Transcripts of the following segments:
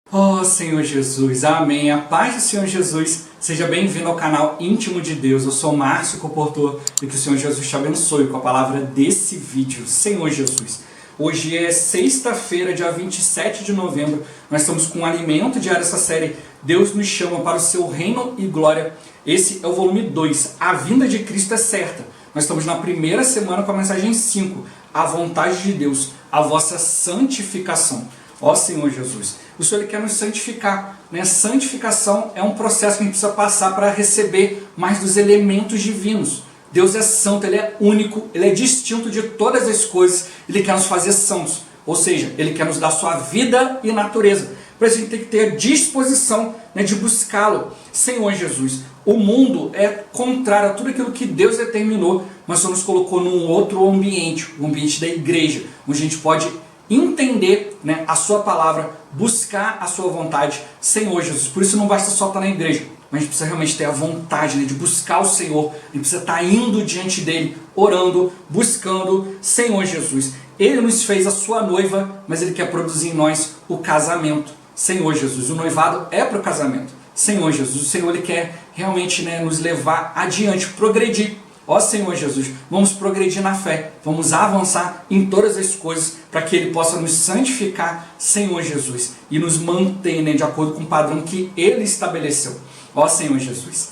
Oh Senhor Jesus, amém. A paz do Senhor Jesus, seja bem-vindo ao canal Íntimo de Deus. Eu sou Márcio Comportor e que o Senhor Jesus te abençoe com a palavra desse vídeo. Senhor Jesus, hoje é sexta-feira, dia 27 de novembro. Nós estamos com um alimento diário dessa série Deus nos chama para o seu reino e glória. Esse é o volume 2, A Vinda de Cristo é Certa. Nós estamos na primeira semana com a mensagem 5, A Vontade de Deus, a vossa santificação. Ó Senhor Jesus, o Senhor Ele quer nos santificar, né? Santificação é um processo que a gente precisa passar para receber mais dos elementos divinos. Deus é santo, Ele é único, Ele é distinto de todas as coisas, Ele quer nos fazer santos, ou seja, Ele quer nos dar sua vida e natureza. Por isso a gente tem que ter a disposição, né, de buscá-lo. Senhor Jesus, o mundo é contrário a tudo aquilo que Deus determinou, mas só nos colocou num outro ambiente, o ambiente da igreja, onde a gente pode entender, né, a sua palavra, buscar a sua vontade. Senhor Jesus, por isso não basta só estar na igreja, mas a gente precisa realmente ter a vontade, né, de buscar o Senhor. A gente precisa estar indo diante dele, orando, buscando. Senhor Jesus, Ele nos fez a sua noiva, mas Ele quer produzir em nós o casamento. Senhor Jesus, o noivado é para o casamento. Senhor Jesus, o Senhor Ele quer realmente, né, nos levar adiante, progredir. Ó Senhor Jesus, vamos progredir na fé, vamos avançar em todas as coisas para que Ele possa nos santificar, Senhor Jesus, e nos manter, né, de acordo com o padrão que Ele estabeleceu. Ó Senhor Jesus,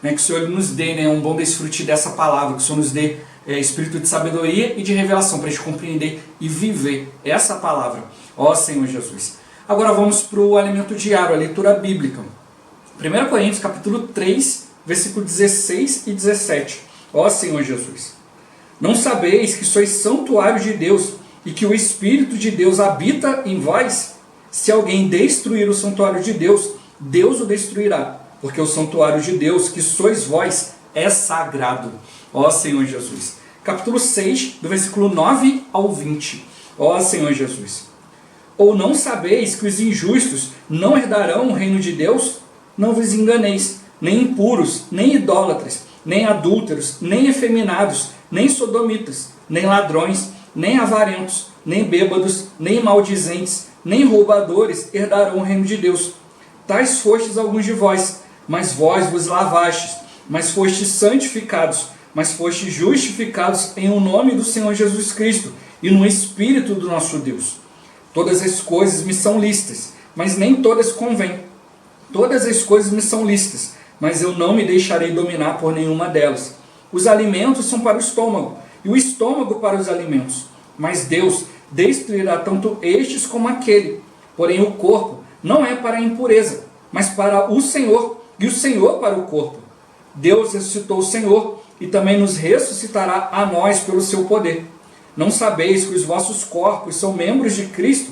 né, que o Senhor nos dê, né, um bom desfrute dessa palavra, que o Senhor nos dê espírito de sabedoria e de revelação para a gente compreender e viver essa palavra. Ó Senhor Jesus. Agora vamos para o alimento diário, a leitura bíblica. 1 Coríntios capítulo 3, versículo 16 e 17. Ó Senhor Jesus, não sabeis que sois santuário de Deus e que o Espírito de Deus habita em vós? Se alguém destruir o santuário de Deus, Deus o destruirá, porque o santuário de Deus, que sois vós, é sagrado. Ó Senhor Jesus. Capítulo 6, do versículo 9 ao 20. Ó Senhor Jesus. Ou não sabeis que os injustos não herdarão o reino de Deus? Não vos enganeis, nem impuros, nem idólatras, nem adúlteros, nem efeminados, nem sodomitas, nem ladrões, nem avarentos, nem bêbados, nem maldizentes, nem roubadores herdarão o reino de Deus. Tais fostes alguns de vós, mas vós vos lavastes, mas fostes santificados, mas fostes justificados em o nome do Senhor Jesus Cristo e no Espírito do nosso Deus. Todas as coisas me são lícitas, mas nem todas convêm. Todas as coisas me são lícitas, mas eu não me deixarei dominar por nenhuma delas. Os alimentos são para o estômago, e o estômago para os alimentos. Mas Deus destruirá tanto estes como aquele. Porém o corpo não é para a impureza, mas para o Senhor, e o Senhor para o corpo. Deus ressuscitou o Senhor, e também nos ressuscitará a nós pelo seu poder. Não sabeis que os vossos corpos são membros de Cristo?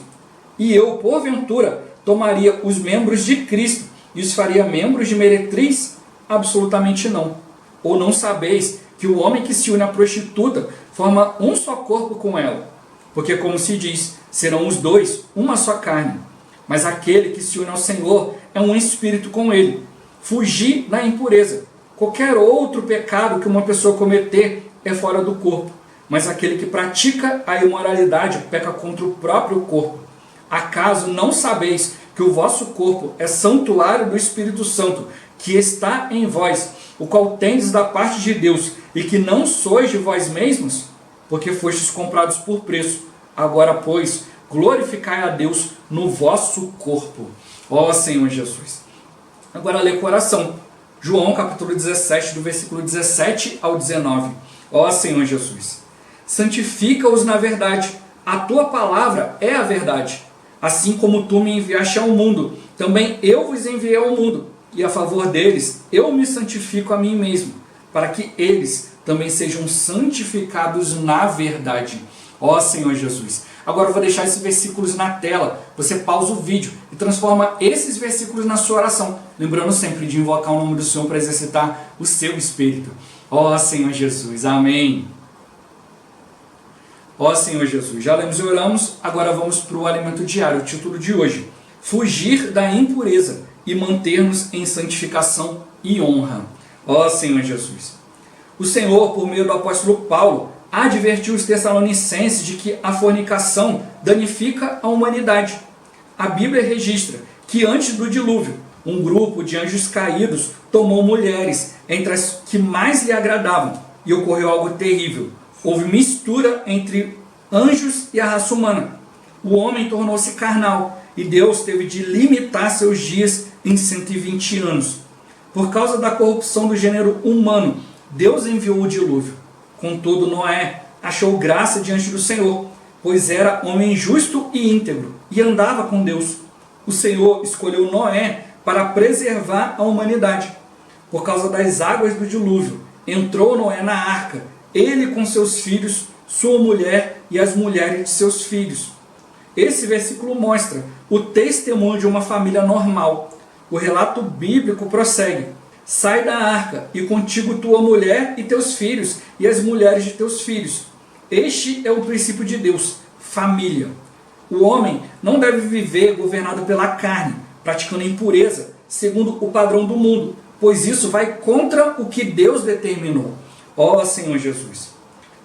E eu, porventura, tomaria os membros de Cristo e os faria membros de meretriz? Absolutamente não. Ou não sabeis que o homem que se une à prostituta forma um só corpo com ela? Porque, como se diz, serão os dois uma só carne. Mas aquele que se une ao Senhor é um espírito com ele. Fugir da impureza. Qualquer outro pecado que uma pessoa cometer é fora do corpo. Mas aquele que pratica a imoralidade peca contra o próprio corpo. Acaso não sabeis que o vosso corpo é santuário do Espírito Santo, que está em vós, o qual tendes da parte de Deus, e que não sois de vós mesmos? Porque fostes comprados por preço. Agora, pois, glorificai a Deus no vosso corpo. Ó Senhor Jesus. Agora lê com oração. João capítulo 17, do versículo 17 ao 19. Ó Senhor Jesus. Santifica-os na verdade. A tua palavra é a verdade. Assim como tu me enviaste ao mundo, também eu vos enviei ao mundo. E a favor deles, eu me santifico a mim mesmo, para que eles também sejam santificados na verdade. Ó Senhor Jesus. Agora eu vou deixar esses versículos na tela. Você pausa o vídeo e transforma esses versículos na sua oração. Lembrando sempre de invocar o nome do Senhor para exercitar o seu espírito. Ó Senhor Jesus. Amém. Ó Senhor Jesus, já lemos e oramos, agora vamos para o alimento diário, o título de hoje. Fugir da impureza e manter-nos em santificação e honra. Ó Senhor Jesus. O Senhor, por meio do apóstolo Paulo, advertiu os tessalonicenses de que a fornicação danifica a humanidade. A Bíblia registra que antes do dilúvio, um grupo de anjos caídos tomou mulheres entre as que mais lhe agradavam e ocorreu algo terrível. Houve mistura entre anjos e a raça humana. O homem tornou-se carnal e Deus teve de limitar seus dias em 120 anos. Por causa da corrupção do gênero humano, Deus enviou o dilúvio. Contudo, Noé achou graça diante do Senhor, pois era homem justo e íntegro e andava com Deus. O Senhor escolheu Noé para preservar a humanidade. Por causa das águas do dilúvio, entrou Noé na arca, ele com seus filhos, sua mulher e as mulheres de seus filhos. Esse versículo mostra o testemunho de uma família normal. O relato bíblico prossegue: sai da arca, e contigo tua mulher e teus filhos, e as mulheres de teus filhos. Este é o princípio de Deus, família. O homem não deve viver governado pela carne, praticando impureza, segundo o padrão do mundo, pois isso vai contra o que Deus determinou. Ó Senhor Jesus!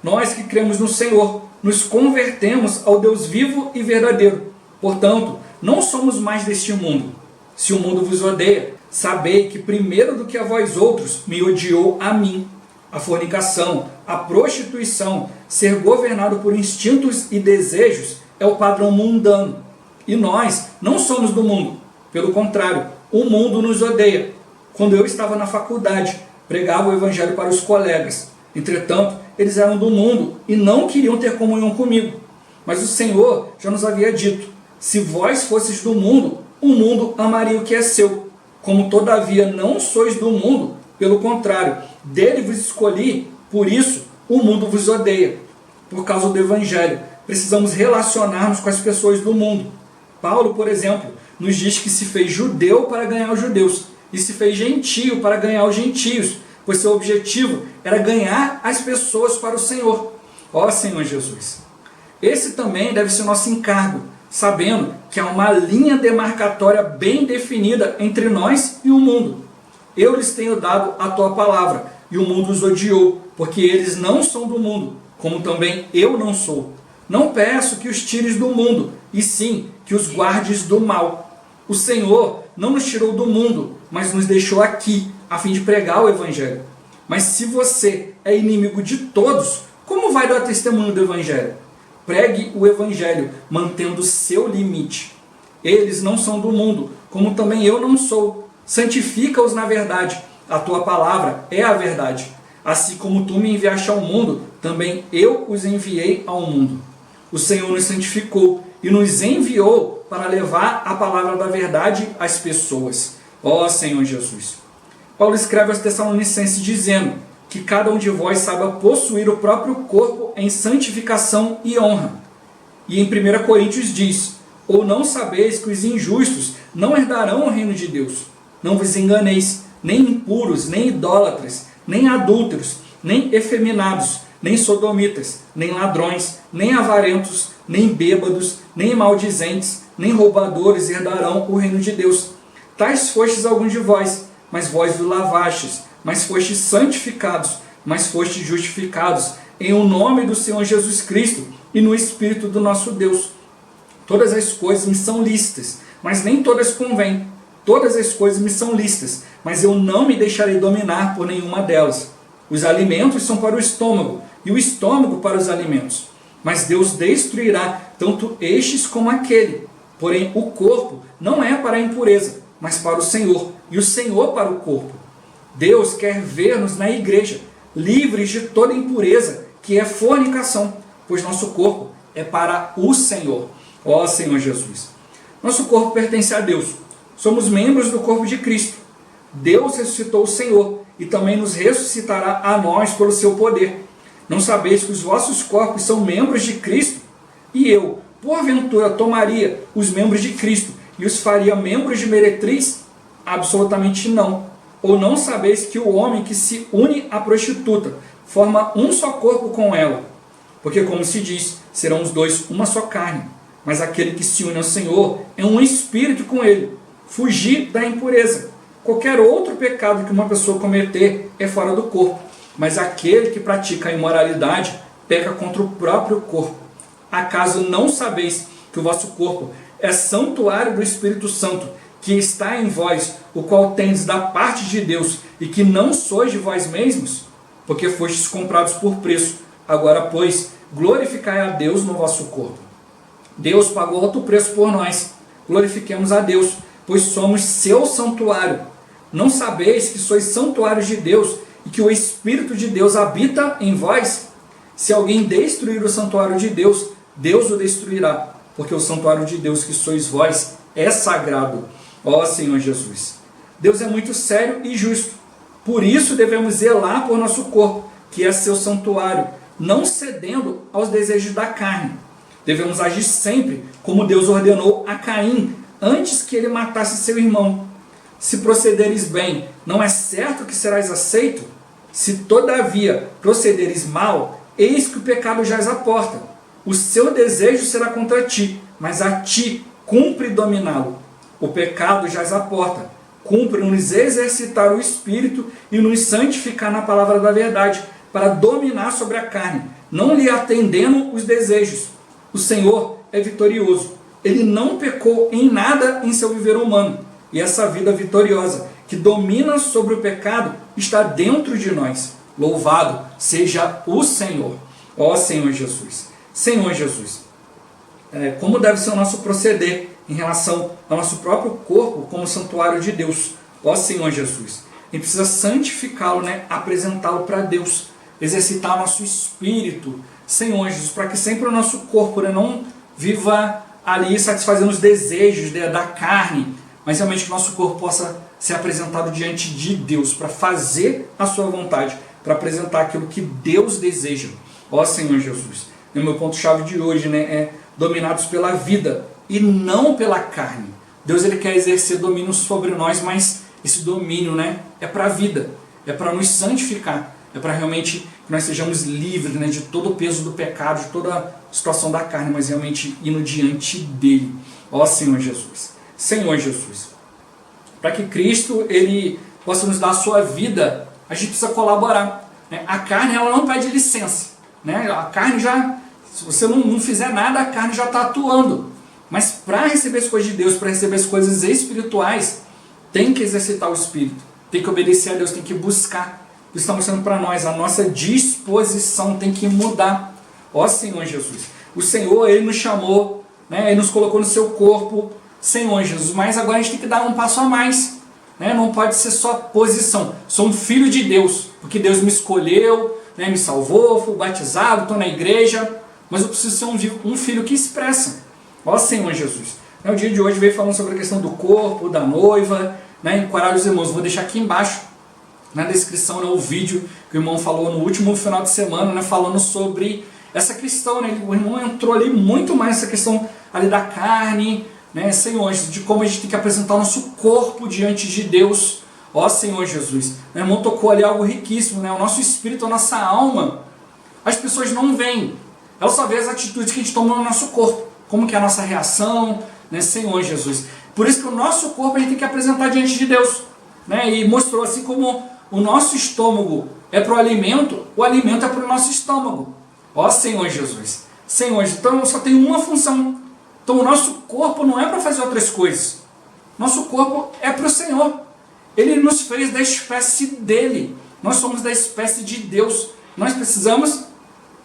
Nós que cremos no Senhor, nos convertemos ao Deus vivo e verdadeiro. Portanto, não somos mais deste mundo. Se o mundo vos odeia, sabei que primeiro do que a vós outros me odiou a mim. A fornicação, a prostituição, ser governado por instintos e desejos é o padrão mundano. E nós não somos do mundo. Pelo contrário, o mundo nos odeia. Quando eu estava na faculdade, pregava o evangelho para os colegas. Entretanto, eles eram do mundo e não queriam ter comunhão comigo. Mas o Senhor já nos havia dito: se vós fosseis do mundo, o mundo amaria o que é seu. Como todavia não sois do mundo, pelo contrário, dele vos escolhi, por isso o mundo vos odeia. Por causa do evangelho, precisamos relacionar-nos com as pessoas do mundo. Paulo, por exemplo, nos diz que se fez judeu para ganhar os judeus e se fez gentio para ganhar os gentios, pois seu objetivo era ganhar as pessoas para o Senhor. Ó Senhor Jesus! Esse também deve ser nosso encargo, sabendo que há uma linha demarcatória bem definida entre nós e o mundo. Eu lhes tenho dado a tua palavra, e o mundo os odiou, porque eles não são do mundo, como também eu não sou. Não peço que os tires do mundo, e sim que os guardes do mal. O Senhor não nos tirou do mundo, mas nos deixou aqui, a fim de pregar o Evangelho. Mas se você é inimigo de todos, como vai dar testemunho do Evangelho? Pregue o Evangelho, mantendo seu limite. Eles não são do mundo, como também eu não sou. Santifica-os na verdade. A tua palavra é a verdade. Assim como tu me enviaste ao mundo, também eu os enviei ao mundo. O Senhor nos santificou e nos enviou para levar a palavra da verdade às pessoas. Ó Senhor Jesus! Paulo escreve aos Tessalonicenses dizendo que cada um de vós saiba possuir o próprio corpo em santificação e honra. E em 1 Coríntios diz: ou não sabeis que os injustos não herdarão o reino de Deus? Não vos enganeis, nem impuros, nem idólatras, nem adúlteros, nem efeminados, nem sodomitas, nem ladrões, nem avarentos, nem bêbados, nem maldizentes, nem roubadores herdarão o reino de Deus. Tais fostes alguns de vós, mas vós vos lavastes, mas fostes santificados, mas fostes justificados, em o nome do Senhor Jesus Cristo e no Espírito do nosso Deus. Todas as coisas me são lícitas, mas nem todas convêm. Todas as coisas me são lícitas, mas eu não me deixarei dominar por nenhuma delas. Os alimentos são para o estômago, e o estômago para os alimentos. Mas Deus destruirá tanto estes como aquele. Porém, o corpo não é para a impureza, mas para o Senhor, e o Senhor para o corpo. Deus quer ver-nos na igreja, livres de toda impureza, que é fornicação, pois nosso corpo é para o Senhor. Ó Senhor Jesus! Nosso corpo pertence a Deus. Somos membros do corpo de Cristo. Deus ressuscitou o Senhor e também nos ressuscitará a nós pelo seu poder. Não sabeis que os vossos corpos são membros de Cristo? E eu, porventura, tomaria os membros de Cristo e os faria membros de meretriz? Absolutamente não. Ou não sabeis que o homem que se une à prostituta forma um só corpo com ela? Porque, como se diz, serão os dois uma só carne. Mas aquele que se une ao Senhor é um espírito com ele. Fugir da impureza. Qualquer outro pecado que uma pessoa cometer é fora do corpo. Mas aquele que pratica a imoralidade peca contra o próprio corpo. Acaso não sabeis que o vosso corpo é santuário do Espírito Santo, que está em vós, o qual tendes da parte de Deus, e que não sois de vós mesmos, porque fostes comprados por preço. Agora, pois, glorificai a Deus no vosso corpo. Deus pagou alto preço por nós. Glorifiquemos a Deus, pois somos seu santuário. Não sabeis que sois santuários de Deus e que o Espírito de Deus habita em vós? Se alguém destruir o santuário de Deus, Deus o destruirá, porque o santuário de Deus que sois vós é sagrado. Ó Senhor Jesus, Deus é muito sério e justo. Por isso devemos zelar por nosso corpo, que é seu santuário, não cedendo aos desejos da carne. Devemos agir sempre como Deus ordenou a Caim, antes que ele matasse seu irmão. Se procederes bem, não é certo que serás aceito? Se todavia procederes mal, eis que o pecado jaz à porta. O seu desejo será contra ti, mas a ti cumpre dominá-lo. O pecado jaz à porta. Cumpre nos exercitar o Espírito e nos santificar na palavra da verdade, para dominar sobre a carne, não lhe atendendo os desejos. O Senhor é vitorioso. Ele não pecou em nada em seu viver humano. E essa vida vitoriosa, que domina sobre o pecado, está dentro de nós. Louvado seja o Senhor. Ó Senhor Jesus. Senhor Jesus, como deve ser o nosso proceder em relação ao nosso próprio corpo como santuário de Deus? Ó Senhor Jesus, a gente precisa santificá-lo, apresentá-lo para Deus, exercitar o nosso espírito, Senhor Jesus, para que sempre o nosso corpo não viva ali satisfazendo os desejos da carne, mas realmente que o nosso corpo possa ser apresentado diante de Deus, para fazer a sua vontade, para apresentar aquilo que Deus deseja. Ó Senhor Jesus, o meu ponto-chave de hoje é dominados pela vida e não pela carne. Deus ele quer exercer domínio sobre nós, mas esse domínio é para a vida, é para nos santificar, é para realmente que nós sejamos livres de todo o peso do pecado, de toda a situação da carne, mas realmente indo diante dele. Ó Senhor Jesus, Senhor Jesus, para que Cristo ele possa nos dar a sua vida, a gente precisa colaborar. A carne ela não pede licença. A carne já, se você não fizer nada, a carne já está atuando. Mas para receber as coisas de Deus, para receber as coisas espirituais, tem que exercitar o Espírito, tem que obedecer a Deus, tem que buscar. Isso está mostrando para nós, a nossa disposição tem que mudar. Ó Senhor Jesus, o Senhor ele nos chamou, ele nos colocou no seu corpo, Senhor Jesus, mas agora a gente tem que dar um passo a mais. Não pode ser só posição. Sou um filho de Deus, porque Deus me escolheu, me salvou, fui batizado, estou na igreja, mas eu preciso ser um filho que expressa. Ó Senhor Jesus. O dia de hoje veio falando sobre a questão do corpo, da noiva, encorajar os irmãos. Vou deixar aqui embaixo, na descrição, o vídeo que o irmão falou no último final de semana, falando sobre essa questão. O irmão entrou ali muito mais nessa questão ali da carne, Senhor, de como a gente tem que apresentar o nosso corpo diante de Deus. Ó Senhor Jesus, o irmão tocou ali algo riquíssimo, o nosso espírito, a nossa alma, as pessoas não veem, elas só veem as atitudes que a gente toma no nosso corpo, como que é a nossa reação, Senhor Jesus. Por isso que o nosso corpo a gente tem que apresentar diante de Deus, e mostrou assim como o nosso estômago é para o alimento é para o nosso estômago. Ó Senhor Jesus, Senhor, então só tem uma função. Então o nosso corpo não é para fazer outras coisas, nosso corpo é para o Senhor. Ele nos fez da espécie dele. Nós somos da espécie de Deus. Nós precisamos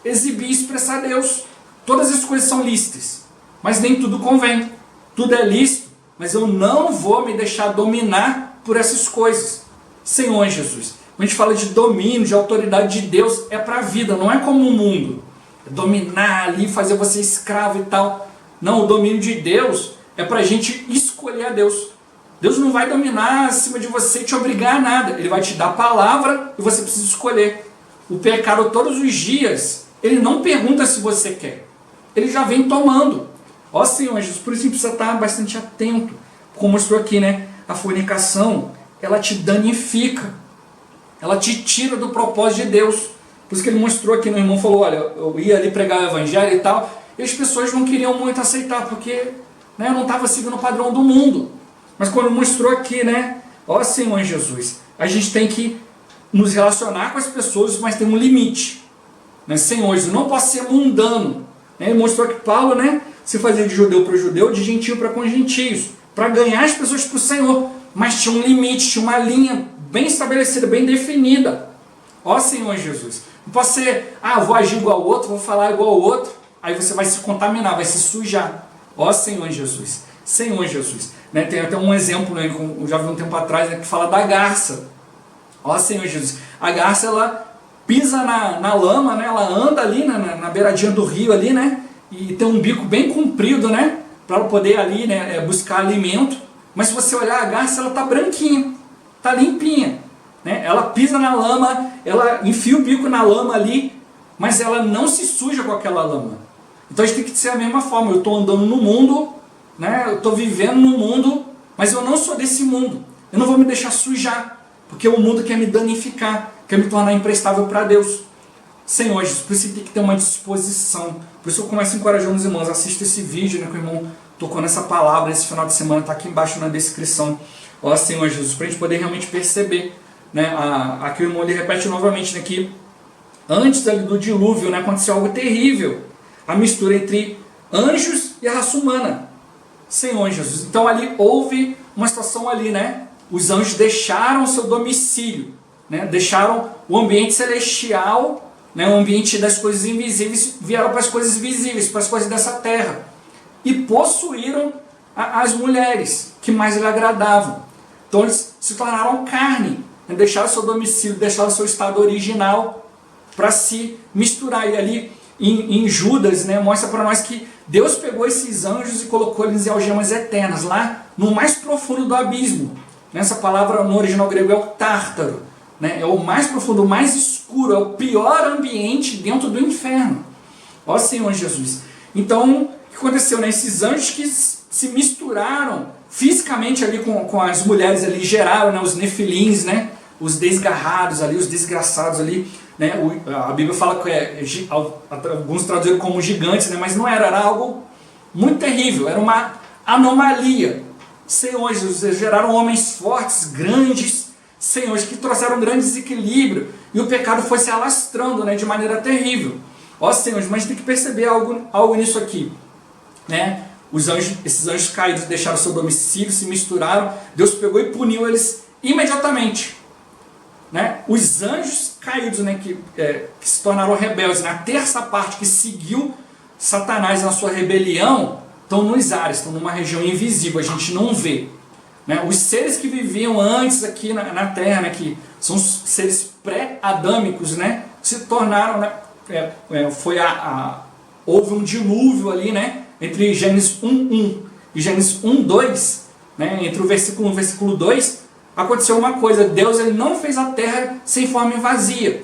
exibir e expressar Deus. Todas as coisas são lícitas, mas nem tudo convém. Tudo é lícito, mas eu não vou me deixar dominar por essas coisas. Senhor Jesus, quando a gente fala de domínio, de autoridade de Deus, é para a vida, não é como o mundo. É dominar ali, fazer você escravo e tal. Não, o domínio de Deus é para a gente escolher a Deus. Deus não vai dominar acima de você e te obrigar a nada. Ele vai te dar a palavra e você precisa escolher. O pecado todos os dias, ele não pergunta se você quer. Ele já vem tomando. Ó Senhor Jesus, por isso a gente precisa estar bastante atento. Como mostrou aqui, a fornicação, ela te danifica. Ela te tira do propósito de Deus. Por isso que ele mostrou aqui, o irmão falou, olha, eu ia ali pregar o evangelho e tal, e as pessoas não queriam muito aceitar, porque eu não estava seguindo o padrão do mundo. Mas quando mostrou aqui, ó Senhor Jesus, a gente tem que nos relacionar com as pessoas, mas tem um limite. Senhor Jesus, não posso ser mundano. Ele mostrou que Paulo, se fazia de judeu para judeu, de gentio para com gentios, para ganhar as pessoas para o Senhor. Mas tinha um limite, tinha uma linha bem estabelecida, bem definida. Ó Senhor Jesus. Não pode ser, eu vou agir igual ao outro, vou falar igual ao outro, aí você vai se contaminar, vai se sujar. Ó Senhor Jesus. Senhor Jesus. Né? Tem até um exemplo, né, eu já vi um tempo atrás, né, que fala da garça. Ó Senhor Jesus. A garça, ela pisa na lama, né? Ela anda ali na beiradinha do rio ali, né? E tem um bico bem comprido, né? Para ela poder ali, né, buscar alimento. Mas se você olhar a garça, ela tá branquinha, tá limpinha, né? Ela pisa na lama, ela enfia o bico na lama ali, mas ela não se suja com aquela lama. Então a gente tem que ser a mesma forma. Eu estou andando no mundo, né? Eu estou vivendo no mundo, mas eu não sou desse mundo. Eu não vou me deixar sujar, porque o mundo quer me danificar, quer me tornar imprestável para Deus. Senhor Jesus, por isso tem que ter uma disposição. Por isso eu começo encorajando os irmãos. Assista esse vídeo, né, que o irmão tocou nessa palavra esse final de semana, está aqui embaixo na descrição. Ó Senhor Jesus, para a gente poder realmente perceber, né, aqui o irmão ele repete novamente, né, que antes ali do dilúvio, né, aconteceu algo terrível. A mistura entre anjos e a raça humana. Senhor Jesus. Então ali houve uma situação ali, né? Os anjos deixaram o seu domicílio, né? Deixaram o ambiente celestial, né? O ambiente das coisas invisíveis, vieram para as coisas visíveis, para as coisas dessa terra. E possuíram as mulheres que mais lhe agradavam. Então eles se tornaram carne, né? Deixaram o seu domicílio, deixaram o seu estado original para se misturar. E ali em Judas, né, mostra para nós que Deus pegou esses anjos e colocou eles em algemas eternas, lá no mais profundo do abismo. Essa palavra no original grego é o tártaro, né? É o mais profundo, o mais escuro, é o pior ambiente dentro do inferno. Ó Senhor Jesus. Então, o que aconteceu? Né? Esses anjos que se misturaram fisicamente ali com as mulheres ali, geraram, né, os nefilins, né? Os desgarrados ali, os desgraçados ali. Né? A Bíblia fala que alguns traduziram como gigantes, né? Mas não era algo muito terrível, era uma anomalia. Senhor Jesus, geraram homens fortes, grandes, senhores que trouxeram um grande desequilíbrio, e o pecado foi se alastrando, né, de maneira terrível. Ó Senhor, mas tem que perceber algo nisso aqui, né? Esses anjos caídos deixaram seu domicílio, se misturaram, Deus pegou e puniu eles imediatamente. Né? Os anjos caídos, né, que se tornaram rebeldes, na terça parte que seguiu Satanás na sua rebelião, estão nos ares, estão numa região invisível, a gente não vê. Né? Os seres que viviam antes aqui na Terra, né, que são os seres pré-adâmicos, né, se tornaram, né, houve um dilúvio ali, né, entre Gênesis 1:1 e Gênesis 1:2, né, entre o versículo 1 e o versículo 2, aconteceu uma coisa. Deus ele não fez a terra sem forma e vazia,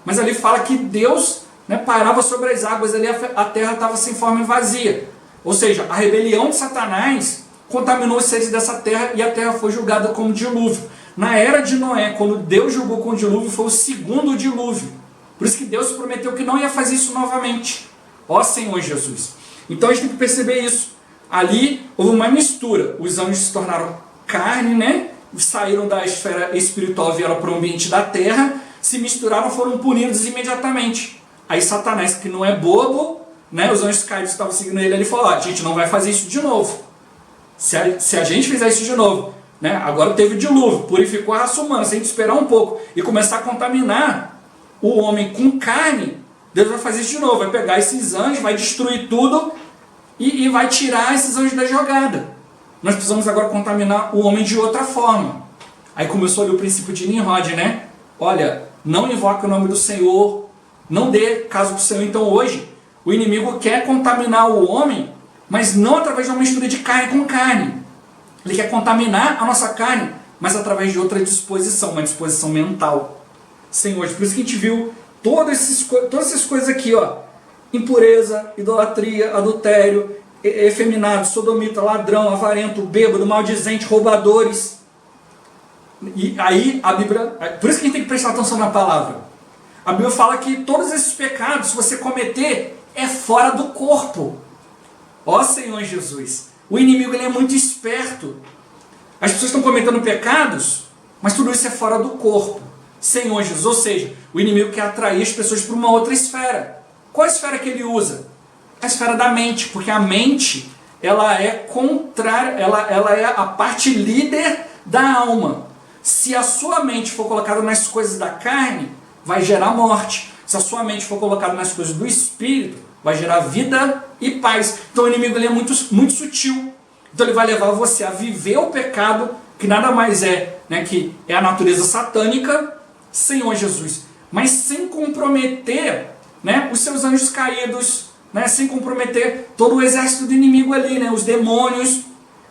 mas ali fala que Deus, né, pairava sobre as águas, ali a terra estava sem forma e vazia. Ou seja, a rebelião de Satanás contaminou os seres dessa terra e a terra foi julgada como dilúvio. Na era de Noé, quando Deus julgou com o dilúvio, foi o segundo dilúvio. Por isso que Deus prometeu que não ia fazer isso novamente. Ó Senhor Jesus. Então a gente tem que perceber isso. Ali houve uma mistura. Os anjos se tornaram carne, né? Saíram da esfera espiritual, vieram para o ambiente da terra, se misturaram, foram punidos imediatamente. Aí Satanás, que não é bobo, né? Os anjos caídos estavam seguindo ele falou, a gente não vai fazer isso de novo. Se a gente fizer isso de novo, né? Agora teve o dilúvio, purificou a raça humana, se a gente esperar um pouco e começar a contaminar o homem com carne, Deus vai fazer isso de novo, vai pegar esses anjos, vai destruir tudo e vai tirar esses anjos da jogada. Nós precisamos agora contaminar o homem de outra forma. Aí começou ali o princípio de Nimrod, né? Olha, não invoque o nome do Senhor, não dê caso para o Senhor. Então hoje, o inimigo quer contaminar o homem, mas não através de uma mistura de carne com carne. Ele quer contaminar a nossa carne, mas através de outra disposição, uma disposição mental. Senhor, por isso que a gente viu todas essas coisas aqui, ó. Impureza, idolatria, adultério, efeminado, sodomita, ladrão, avarento, bêbado, maldizente, roubadores. E aí a Bíblia, por isso que a gente tem que prestar atenção na palavra. A Bíblia fala que todos esses pecados, se você cometer, é fora do corpo. Ó Senhor Jesus, o inimigo ele é muito esperto. As pessoas estão cometendo pecados, mas tudo isso é fora do corpo. Senhor Jesus, ou seja, o inimigo quer atrair as pessoas para uma outra esfera. Qual a esfera que ele usa? A esfera da mente, porque a mente, ela é contrária, ela é a parte líder da alma. Se a sua mente for colocada nas coisas da carne, vai gerar morte. Se a sua mente for colocada nas coisas do espírito, vai gerar vida e paz. Então o inimigo ele é muito, muito sutil. Então ele vai levar você a viver o pecado, que nada mais é, né, que é a natureza satânica, Senhor Jesus. Mas sem comprometer, né, os seus anjos caídos, né, sem comprometer todo o exército do inimigo ali, né, os demônios.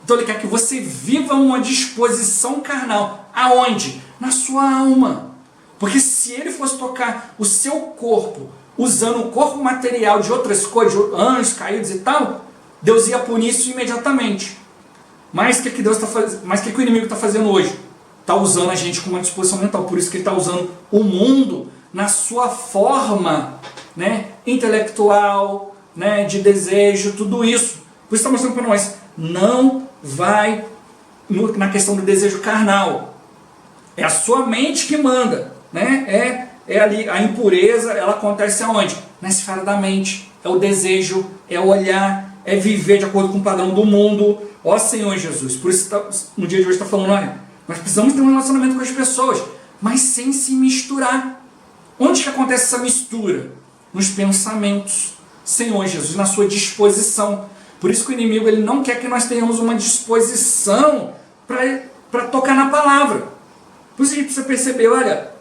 Então ele quer que você viva uma disposição carnal. Aonde? Na sua alma. Porque se ele fosse tocar o seu corpo, usando o corpo material de outras coisas, de anjos caídos e tal, Deus ia punir isso imediatamente. Mas o que Deus está fazendo? Mas o que o inimigo está fazendo hoje? Está usando a gente com uma disposição mental. Por isso que ele está usando o mundo na sua forma, né, intelectual, né, de desejo, tudo isso. Por isso está mostrando para nós, não vai na questão do desejo carnal. É a sua mente que manda, né? É ali a impureza, ela acontece aonde? Na esfera da mente. É o desejo, é o olhar, é viver de acordo com o padrão do mundo. Ó Senhor Jesus, por isso no dia de hoje está falando, olha, nós precisamos ter um relacionamento com as pessoas, mas sem se misturar. Onde que acontece essa mistura? Nos pensamentos. Senhor Jesus, na sua disposição. Por isso que o inimigo ele não quer que nós tenhamos uma disposição para tocar na palavra. Por isso a gente precisa perceber, olha,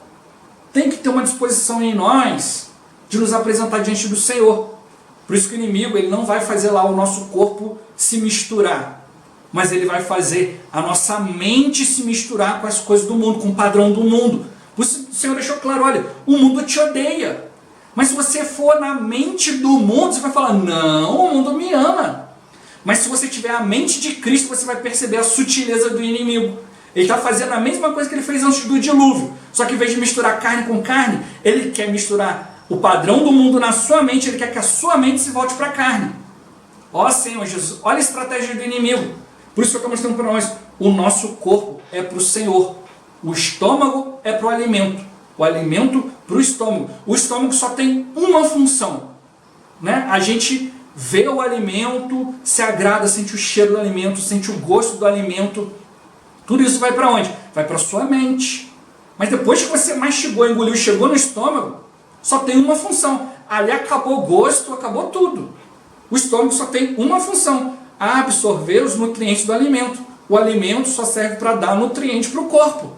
tem que ter uma disposição em nós de nos apresentar diante do Senhor. Por isso que o inimigo ele não vai fazer lá o nosso corpo se misturar, mas ele vai fazer a nossa mente se misturar com as coisas do mundo, com o padrão do mundo. Por isso o Senhor deixou claro, olha, o mundo te odeia. Mas se você for na mente do mundo, você vai falar, não, o mundo me ama. Mas se você tiver a mente de Cristo, você vai perceber a sutileza do inimigo. Ele está fazendo a mesma coisa que ele fez antes do dilúvio. Só que em vez de misturar carne com carne, ele quer misturar o padrão do mundo na sua mente, ele quer que a sua mente se volte para a carne. Ó Senhor Jesus, olha a estratégia do inimigo. Por isso que eu estou mostrando para nós, o nosso corpo é para o Senhor. O estômago é para o alimento. O alimento para o estômago. O estômago só tem uma função, né? A gente vê o alimento, se agrada, sente o cheiro do alimento, sente o gosto do alimento. Tudo isso vai para onde? Vai para a sua mente. Mas depois que você mastigou, engoliu, chegou no estômago, só tem uma função. Ali acabou o gosto, acabou tudo. O estômago só tem uma função, absorver os nutrientes do alimento. O alimento só serve para dar nutriente para o corpo.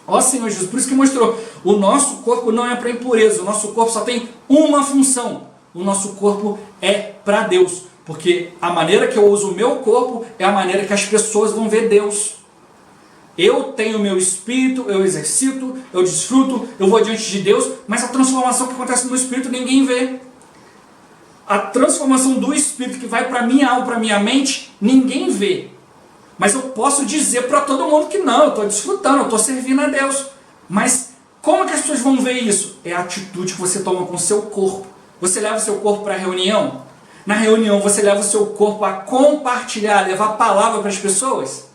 Ó Senhor Jesus, por isso que mostrou, o nosso corpo não é para impureza, o nosso corpo só tem uma função. O nosso corpo é para Deus. Porque a maneira que eu uso o meu corpo é a maneira que as pessoas vão ver Deus. Eu tenho o meu espírito, eu exercito, eu desfruto, eu vou diante de Deus, mas a transformação que acontece no espírito ninguém vê. A transformação do espírito que vai para a minha alma, para a minha mente, ninguém vê. Mas eu posso dizer para todo mundo que não, eu estou desfrutando, eu estou servindo a Deus. Mas como que as pessoas vão ver isso? É a atitude que você toma com o seu corpo. Você leva o seu corpo para a reunião? Na reunião você leva o seu corpo a compartilhar, levar a palavra para as pessoas?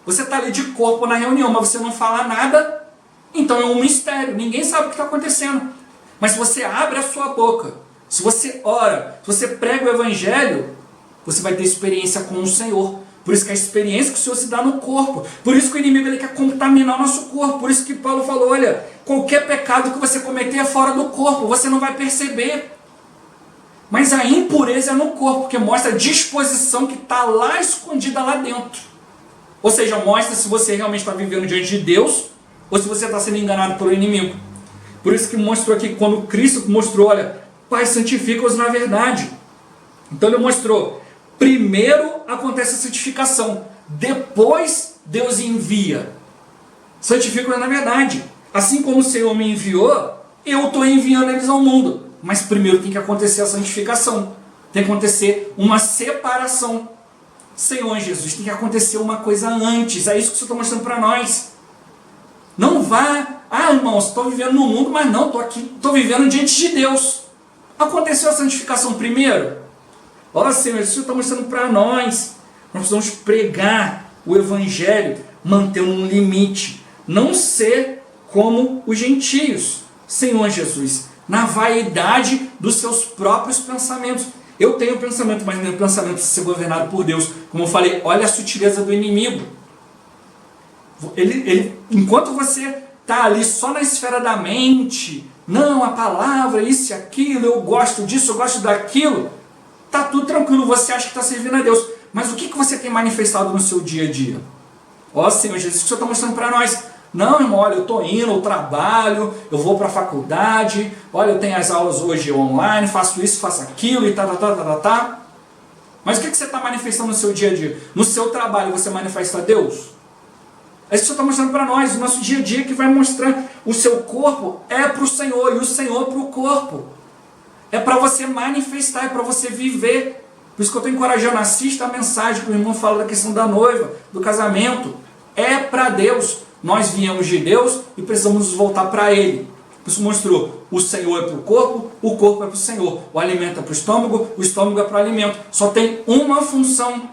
Você está ali de corpo na reunião, mas você não fala nada, então é um mistério, ninguém sabe o que está acontecendo. Mas se você abre a sua boca, se você ora, se você prega o evangelho, você vai ter experiência com o Senhor. Por isso que a experiência que o Senhor se dá no corpo. Por isso que o inimigo ele quer contaminar o nosso corpo. Por isso que Paulo falou, olha, qualquer pecado que você cometer é fora do corpo, você não vai perceber. Mas a impureza é no corpo, porque mostra a disposição que está lá escondida lá dentro. Ou seja, mostra se você realmente está vivendo diante de Deus ou se você está sendo enganado pelo inimigo. Por isso que mostrou aqui, quando Cristo mostrou, olha, Pai, santifica-os na verdade. Então ele mostrou, primeiro acontece a santificação, depois Deus envia. Santifica-os na verdade. Assim como o Senhor me enviou, eu estou enviando eles ao mundo. Mas primeiro tem que acontecer a santificação. Tem que acontecer uma separação. Senhor Jesus, tem que acontecer uma coisa antes. É isso que o Senhor está mostrando para nós. Não vá, irmãos, estou vivendo no mundo, mas não, estou vivendo diante de Deus. Aconteceu a santificação primeiro? Ó Senhor, isso o Senhor está mostrando para nós. Nós precisamos pregar o Evangelho, mantendo um limite. Não ser como os gentios. Senhor Jesus, na vaidade dos seus próprios pensamentos. Eu tenho pensamento, mas meu pensamento precisa ser governado por Deus. Como eu falei, olha a sutileza do inimigo. Enquanto você está ali só na esfera da mente, não, a palavra, isso e aquilo, eu gosto disso, eu gosto daquilo, tá tudo tranquilo, você acha que está servindo a Deus. Mas o que você tem manifestado no seu dia a dia? Ó Senhor Jesus, o que o Senhor está mostrando para nós? Não, irmão, olha, eu estou indo, eu trabalho, eu vou para a faculdade, olha, eu tenho as aulas hoje online, faço isso, faço aquilo e tá. Mas o que você está manifestando no seu dia a dia? No seu trabalho você manifesta a Deus? É isso que o Senhor está mostrando para nós, o nosso dia a dia que vai mostrar o seu corpo é para o Senhor e o Senhor para o corpo. É para você manifestar, é para você viver. Por isso que eu estou encorajando, assista a mensagem que o irmão fala da questão da noiva, do casamento. É para Deus. Nós viemos de Deus e precisamos nos voltar para Ele. Por isso mostrou, o Senhor é para o corpo é para o Senhor. O alimento é para o estômago é para o alimento. Só tem uma função.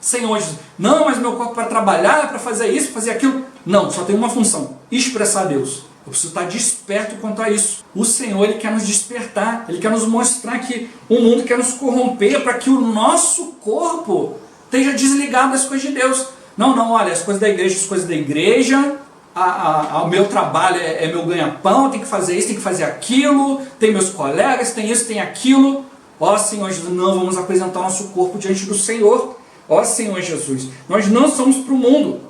Senhor Jesus, não, mas meu corpo é para trabalhar, é para fazer isso, fazer aquilo. Não, só tem uma função, expressar Deus. Eu preciso estar desperto quanto a isso. O Senhor, Ele quer nos despertar, Ele quer nos mostrar que o mundo quer nos corromper para que o nosso corpo esteja desligado das coisas de Deus. Não, olha, as coisas da igreja, o meu trabalho é meu ganha-pão, tem que fazer isso, tem que fazer aquilo, tem meus colegas, tem isso, tem aquilo. Ó Senhor Jesus, não, vamos apresentar o nosso corpo diante do Senhor. Ó Senhor Jesus, nós não somos para o mundo,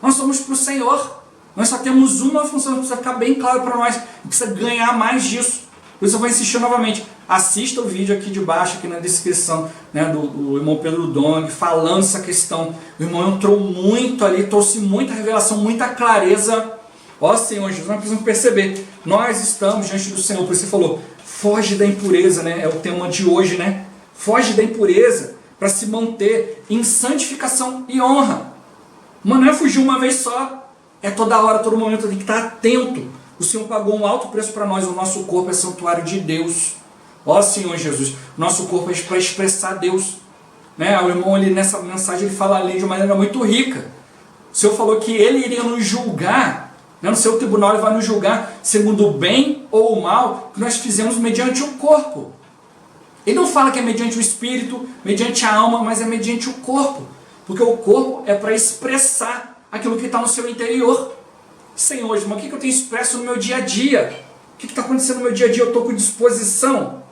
nós somos para o Senhor. Nós só temos uma função, precisa ficar bem claro para nós, precisa ganhar mais disso. Por isso eu vou insistir novamente, assista o vídeo aqui de baixo, aqui na descrição, né, do irmão Pedro Dong, falando essa questão. O irmão entrou muito ali, trouxe muita revelação, muita clareza. Ó Senhor Jesus, nós precisamos perceber, nós estamos diante do Senhor, por isso você falou, foge da impureza, né, é o tema de hoje, né? Foge da impureza para se manter em santificação e honra. Mas não é fugir uma vez só, é toda hora, todo momento, tem que estar atento. O Senhor pagou um alto preço para nós, o nosso corpo é santuário de Deus. Ó Senhor Jesus, nosso corpo é para expressar Deus. Né? O irmão ali nessa mensagem ele fala ali de uma maneira muito rica. O Senhor falou que Ele iria nos julgar, né? No seu tribunal Ele vai nos julgar segundo o bem ou o mal que nós fizemos mediante o corpo. Ele não fala que é mediante o espírito, mediante a alma, mas é mediante o corpo. Porque o corpo é para expressar aquilo que está no seu interior. Senhor, mas o que eu tenho expresso no meu dia a dia? O que está acontecendo no meu dia a dia? Eu estou com disposição.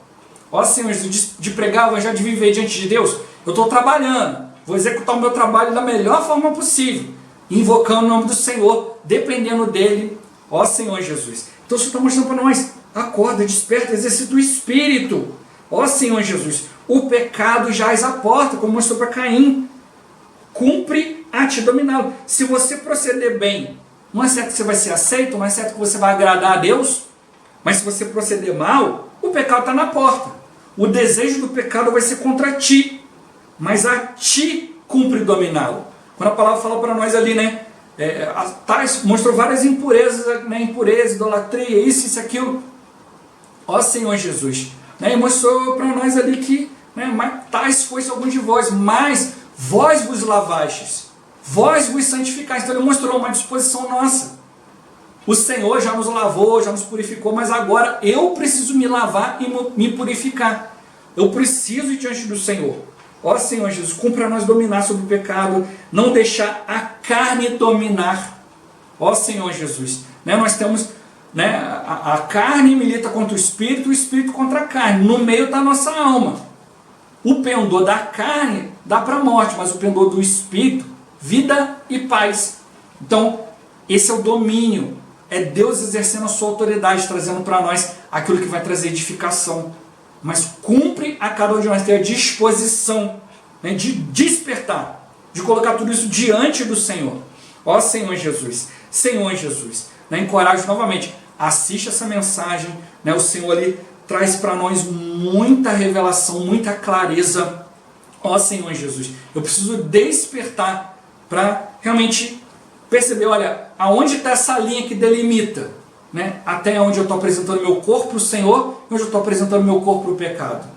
Ó Senhor, de pregar o evangelho, de viver diante de Deus. Eu estou trabalhando. Vou executar o meu trabalho da melhor forma possível. Invocando o nome do Senhor, dependendo dEle. Ó Senhor Jesus. Então o Senhor está mostrando para nós. Acorda, desperta, exercita o Espírito. Ó Senhor Jesus. O pecado jaz à porta, como mostrou para Caim. Cumpre a te dominá-lo. Se você proceder bem, não é certo que você vai ser aceito, não é certo que você vai agradar a Deus, mas se você proceder mal, o pecado está na porta. O desejo do pecado vai ser contra ti, mas a ti cumpre dominá-lo. Quando a palavra fala para nós ali, né, mostrou várias impurezas, né, impureza, idolatria, isso, aquilo. Ó Senhor Jesus, né, e mostrou para nós ali que, né, tais fosse alguns de vós, mas vós vos lavastes. Vós vos santificais. Então ele mostrou uma disposição nossa. O Senhor já nos lavou, já nos purificou, mas agora eu preciso me lavar e me purificar. Eu preciso ir diante do Senhor. Ó Senhor Jesus, cumpre a nós dominar sobre o pecado, não deixar a carne dominar. Ó Senhor Jesus, né, nós temos, né, a carne milita contra o espírito contra a carne. No meio está a nossa alma. O pendor da carne dá para a morte, mas o pendor do espírito, vida e paz. Então, esse é o domínio. É Deus exercendo a sua autoridade, trazendo para nós aquilo que vai trazer edificação. Mas cumpre a cada um de nós ter a disposição, né, de despertar, de colocar tudo isso diante do Senhor. Ó Senhor Jesus, né, encorajo novamente, assiste essa mensagem, né, o Senhor ali traz para nós muita revelação, muita clareza. Ó Senhor Jesus, eu preciso despertar para realmente perceber, olha, aonde está essa linha que delimita, né, até onde eu estou apresentando meu corpo para o Senhor e onde eu estou apresentando meu corpo para o pecado.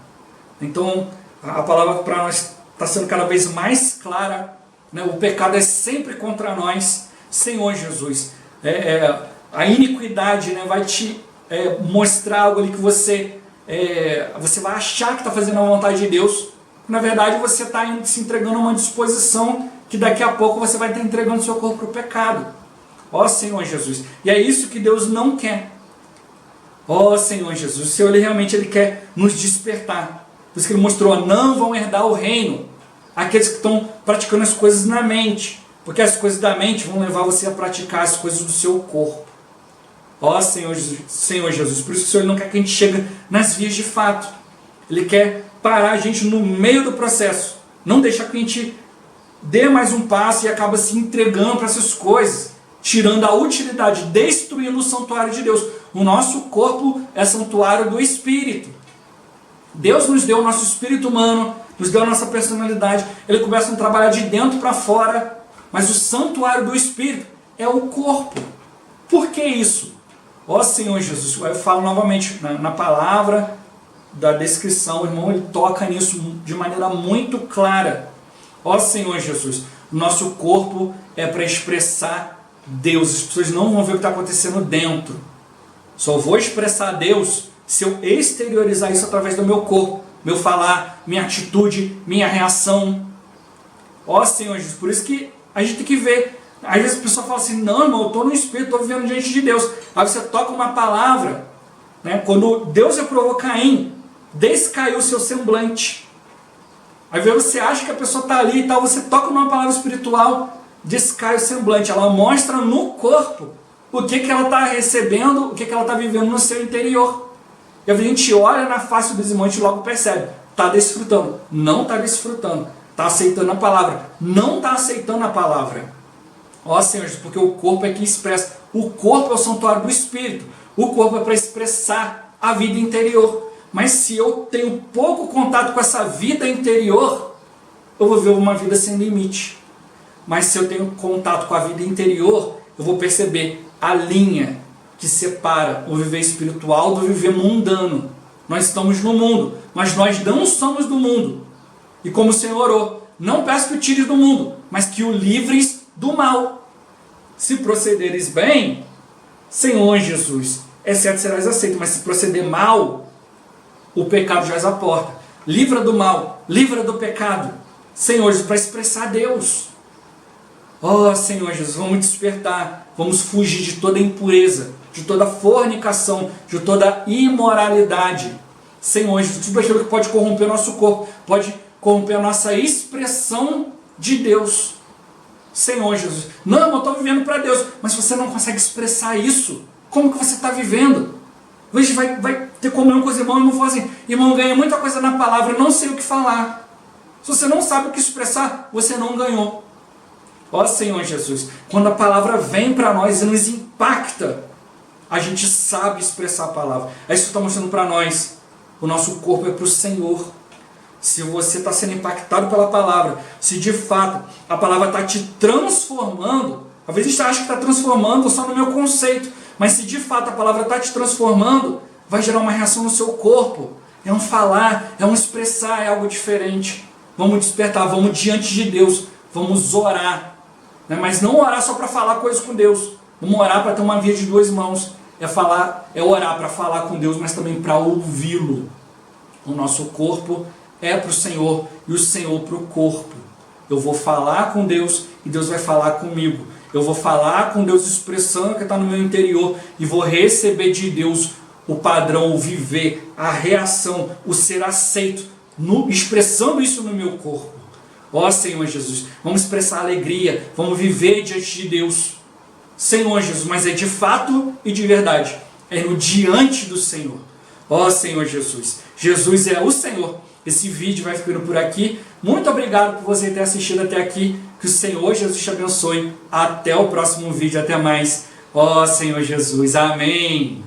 Então, a palavra para nós está sendo cada vez mais clara, né, o pecado é sempre contra nós. Senhor Jesus, a iniquidade, né, vai te mostrar algo ali que você você vai achar que está fazendo a vontade de Deus. Na verdade, você está se entregando a uma disposição que daqui a pouco você vai estar entregando seu corpo para o pecado. Ó Senhor Jesus. E é isso que Deus não quer. Ó Senhor Jesus. O Senhor ele quer nos despertar. Por isso que Ele mostrou, não vão herdar o reino aqueles que estão praticando as coisas na mente. Porque as coisas da mente vão levar você a praticar as coisas do seu corpo. Ó Senhor Jesus. Por isso que o Senhor não quer que a gente chegue nas vias de fato. Ele quer parar a gente no meio do processo. Não deixar que a gente dê mais um passo e acaba se entregando para essas coisas, tirando a utilidade, destruindo o santuário de Deus. O nosso corpo é santuário do Espírito. Deus nos deu o nosso espírito humano, nos deu a nossa personalidade. Ele começa a trabalhar de dentro para fora, mas o santuário do Espírito é o corpo. Por que isso? Ó Senhor Jesus, eu falo novamente na palavra da descrição, o irmão, ele toca nisso de maneira muito clara. Ó Senhor Jesus, o nosso corpo é para expressar Deus. As pessoas não vão ver o que está acontecendo dentro. Só vou expressar Deus se eu exteriorizar isso através do meu corpo, meu falar, minha atitude, minha reação. Ó Senhor Jesus, por isso que a gente tem que ver. Às vezes a pessoa fala assim, não irmão, eu estou no Espírito, estou vivendo diante de Deus. Aí você toca uma palavra, né? Quando Deus reprovou Caim, descaiu o seu semblante. Aí você acha que a pessoa está ali e tal, você toca numa palavra espiritual, descai o semblante. Ela mostra no corpo o que ela está recebendo, o que ela está vivendo no seu interior. E a gente olha na face do irmão e logo percebe, está desfrutando, não está desfrutando, está aceitando a palavra, não está aceitando a palavra. Ó Senhor, porque o corpo é que expressa. O corpo é o santuário do Espírito. O corpo é para expressar a vida interior. Mas se eu tenho pouco contato com essa vida interior, eu vou ver uma vida sem limite. Mas se eu tenho contato com a vida interior, eu vou perceber a linha que separa o viver espiritual do viver mundano. Nós estamos no mundo, mas nós não somos do mundo. E como o Senhor orou, não peço que o tires do mundo, mas que o livres do mal. Se procederes bem, Senhor Jesus, exceto serás aceito. Mas se proceder mal, o pecado jaz à porta. Livra do mal, livra do pecado. Senhor Jesus, para expressar Deus. Ó Senhor Jesus, vamos despertar. Vamos fugir de toda impureza, de toda fornicação, de toda imoralidade. Senhor Jesus, tudo aquilo que pode corromper o nosso corpo, pode corromper a nossa expressão de Deus. Senhor Jesus, não, eu estou vivendo para Deus, mas se você não consegue expressar isso, como que você está vivendo? Hoje vai ter comunhão com os irmãos, e irmão fala assim, irmão, ganha muita coisa na palavra, eu não sei o que falar. Se você não sabe o que expressar, você não ganhou. Ó Senhor Jesus, quando a palavra vem para nós e nos impacta, a gente sabe expressar a palavra. É isso que está mostrando para nós. O nosso corpo é para o Senhor. Se você está sendo impactado pela palavra, se de fato a palavra está te transformando, às vezes você acha que está transformando só no meu conceito, mas se de fato a palavra está te transformando, vai gerar uma reação no seu corpo. É um falar, é um expressar, é algo diferente. Vamos despertar, vamos diante de Deus, vamos orar. Né? Mas não orar só para falar coisas com Deus. Vamos orar para ter uma via de duas mãos. É orar para falar com Deus, mas também para ouvi-lo. O nosso corpo é para o Senhor e o Senhor para o corpo. Eu vou falar com Deus e Deus vai falar comigo. Eu vou falar com Deus expressando o que está no meu interior e vou receber de Deus o padrão, o viver, a reação, o ser aceito, expressando isso no meu corpo. Ó Senhor Jesus, vamos expressar alegria, vamos viver diante de Deus. Senhor Jesus, mas é de fato e de verdade, é no diante do Senhor. Ó Senhor Jesus, Jesus é o Senhor. Esse vídeo vai ficando por aqui. Muito obrigado por você ter assistido até aqui. Que o Senhor Jesus te abençoe. Até o próximo vídeo. Até mais. Ó Senhor Jesus. Amém.